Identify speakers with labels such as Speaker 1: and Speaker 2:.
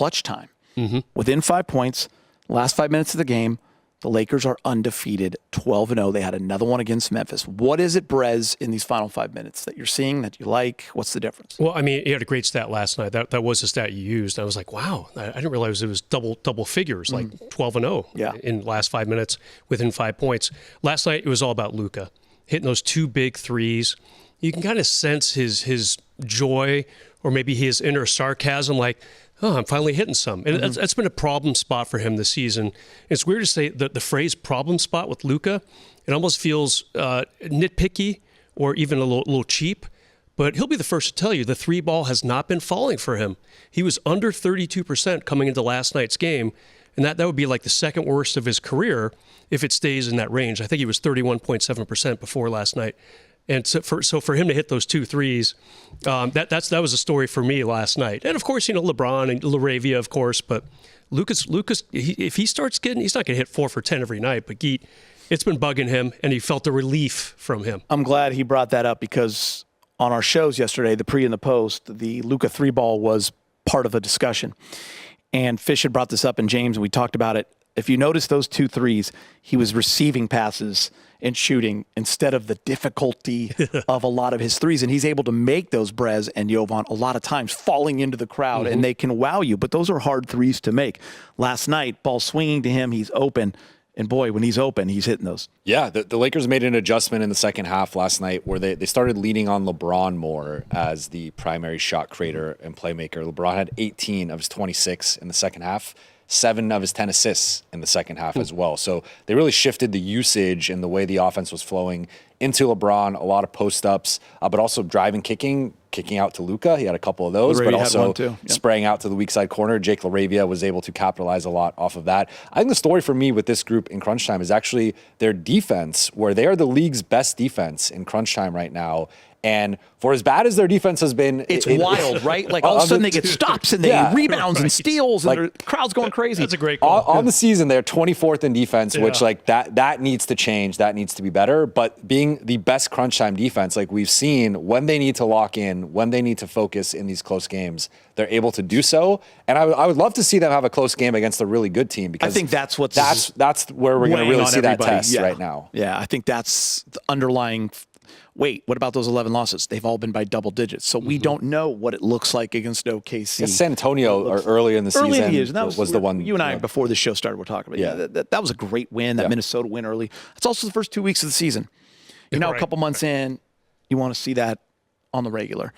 Speaker 1: clutch time. Within 5 points, last 5 minutes of the game, the Lakers are undefeated, 12-0. They had another one against Memphis. What is it, Brez, in these final 5 minutes that you're seeing that you like? What's the difference?
Speaker 2: Well, I mean, he had a great stat last night. That was the stat you used. I was like, wow, I didn't realize it was double figures, like 12-0 in the last 5 minutes within 5 points. Last night, it was all about Luka hitting those 2 big threes. You can kind of sense his joy or maybe his inner sarcasm, like, oh, I'm finally hitting some. And that's been a problem spot for him this season. It's weird to say the phrase problem spot with Luka. It almost feels nitpicky or even a little cheap. But he'll be the first to tell you the 3 ball has not been falling for him. He was under 32% coming into last night's game. And that would be like the second worst of his career if it stays in that range. I think he was 31.7% before last night. And so for him to hit those 2 threes, that was a story for me last night. And of course, LeBron and LaRavia, of course, but Lucas, if he starts getting, he's not going to hit 4 for 10 every night, but Geet, it's been bugging him, and he felt the relief from him.
Speaker 1: I'm glad he brought that up because on our shows yesterday, the pre and the post, the Luka 3 ball was part of a discussion. And Fish had brought this up, and James, and we talked about it. If you notice those 2 threes, he was receiving passes and shooting instead of the difficulty of a lot of his threes. And he's able to make those, Brez and Jovan, a lot of times falling into the crowd, and they can wow you. But those are hard threes to make. Last night, ball swinging to him, he's open. And boy, when he's open, he's hitting those.
Speaker 3: Yeah, the Lakers made an adjustment in the second half last night where they started leaning on LeBron more as the primary shot creator and playmaker. LeBron had 18 of his 26 in the second half. 7 of his 10 assists in the second half as well. So they really shifted the usage and the way the offense was flowing into LeBron, a lot of post-ups, but also driving, kicking out to Luka. He had a couple of those, but also spraying out to the weak side corner. Jake LaRavia was able to capitalize a lot off of that. I think the story for me with this group in crunch time is actually their defense, where they are the league's best defense in crunch time right now. And for as bad as their defense has been,
Speaker 1: it's wild, right? Like all of a sudden they get stops and they rebounds and steals, and the crowd's going crazy.
Speaker 2: That's a great call.
Speaker 3: On the season, they're 24th in defense, which like that needs to change. That needs to be better. But being the best crunch time defense, like we've seen, when they need to lock in, when they need to focus in these close games, they're able to do so. And I would love to see them have a close game against a really good team, because
Speaker 1: I think that's
Speaker 3: where we're going to really see that test right now.
Speaker 1: Yeah, I think that's the underlying. Wait, what about those 11 losses? They've all been by double digits. So we don't know what it looks like against OKC.
Speaker 3: San Antonio early in the season
Speaker 1: that
Speaker 3: was the one.
Speaker 1: You and I, before the show started, were talking about. That was a great win, that Minnesota win early. It's also the first 2 weeks of the season. You're now a couple months in. You want to see that on the regular.